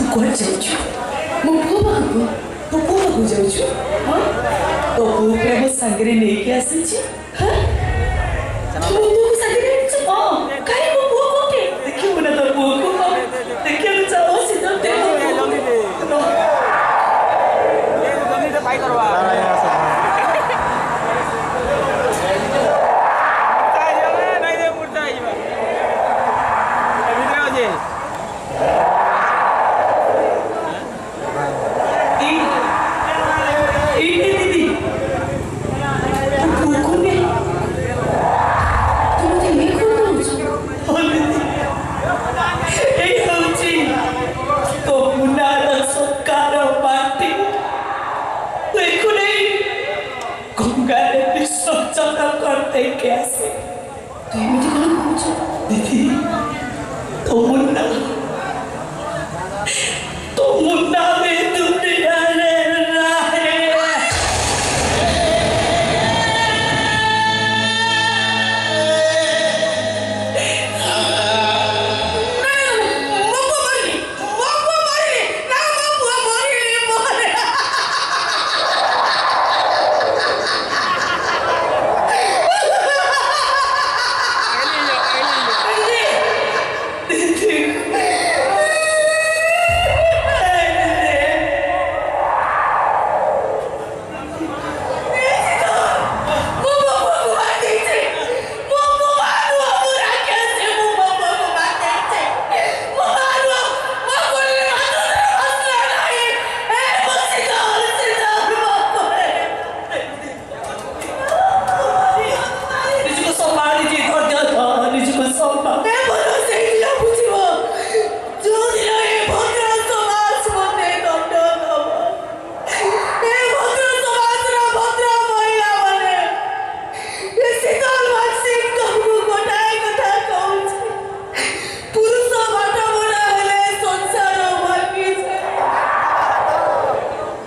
କୁଆଡ଼େ ଯାଉଛୁ ମୋ ପୁଅ ପାଖକୁ ତୋ ପୁଅ ପାଖକୁ ଯାଉଛୁ ହଁ ତୋ ପୁଅକୁ ମୋ ସାଙ୍ଗରେ ନେଇକି ଆସିଛି ହଁ ମୋ ପୁଅକୁ ସାଙ୍ଗରେ ଆଣିଛୁ ହଁ କାହିଁ ମୋ ପୁଅ କୋଉଠି ଦେଖିବୁ ନା ତୋ ପୁଅକୁ ଦେଖିବାକୁ ଚାହୁଁ ସିଧା कैसे तो ये मुझे कौन पूछा दीदी तो मुन्ना में दुनिया ले रहा है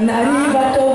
नारी बाटो